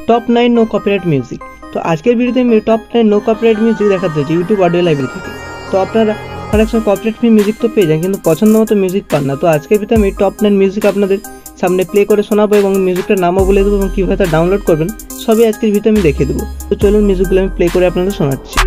टप 9 no copyright music. तो आजकल भिडियोते मैं टप 9 नो कपिराइट म्यूजिक देखाते हच्छी यूट्यूब ऑडियो लाइब्रेरी থেকে। तो আপনারা অনেক সময় কপিরাইট ফ্রি মিউজিক তো পেয়ে যান কিন্তু পছন্দ মতো মিউজিক পান না। তো আজকের ভিডিওতে আমি টপ 9 মিউজিক আপনাদের সামনে প্লে করে শোনাবো এবং মিউজিকটার নামও বলে দেবো এবং কিভাবে তা ডাউনলোড করবেন সবই আজকের ভিডিওতে আমি দেখিয়ে দেবো। তো চলুন মিউজিকগুলো আমি প্লে করে আপনাদের শোনাচ্ছি।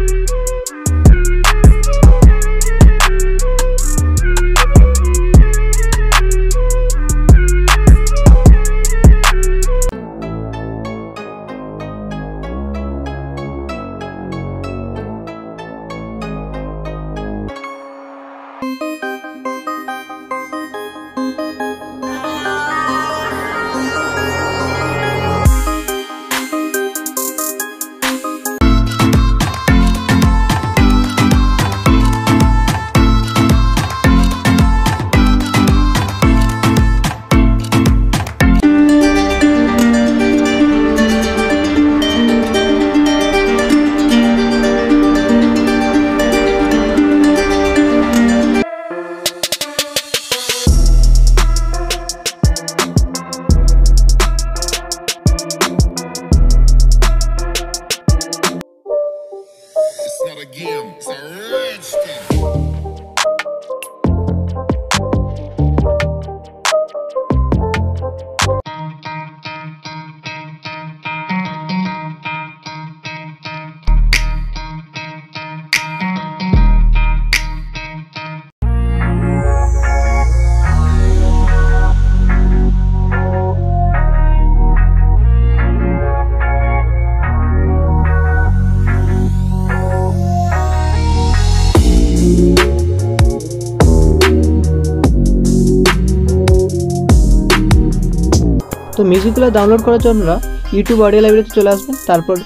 तो মিউজিকগুলো ডাউনলোড করার জন্য আপনারা ইউটিউব অডিও লাইব্রেরিতে চলে আসবেন। তারপর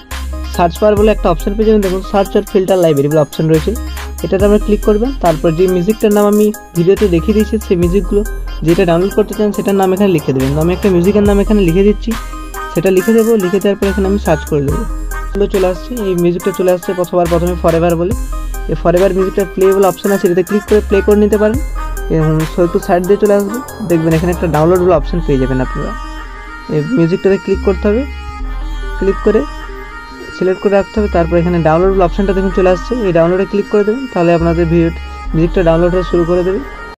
সার্চ বার বলে একটা অপশন পেয়ে যাবেন, দেখুন সার্চ আর ফিল্টার লাইব্রেরি বলে অপশন রয়েছে, এটাতে আপনারা ক্লিক করবেন। তারপর যে মিউজিকটার নাম আমি ভিডিওতে দেখিয়ে দিয়েছি সেই মিউজিকগুলো যেটা ডাউনলোড করতে চান সেটার নাম এখানে লিখে দেবেন। আমি একটা মিউজিকের নাম এখানে লিখে দিচ্ছি, সেটা লিখে দেবো। লিখে দেওয়ার পর এখানে আমি সার্চ করে দেবো, চলে আসছে এই মিউজিকটা চলে আসছে সবার প্রথমে ফরএভার বলে। এই ফরএভার মিউজিকটা প্লে বলে অপশন আছে, এটাতে ক্লিক করে প্লে করে নিতে পারেন এবং একটু সাইড দিয়ে চলে আসবে, দেখবেন এখানে একটা ডাউনলোড বলে অপশন পেয়ে যাবেন আপনারা। এই মিউজিকটাতে ক্লিক করতে হবে, ক্লিক করে সিলেক্ট করে রাখতে হবে। তারপর এখানে ডাউনলোড অপশনটা দেখুন চলে আসছে, এই ডাউনলোডে ক্লিক করে দেবেন, তাহলে আপনাদের মিউজিকটা ডাউনলোড হয়ে শুরু করে দেবে।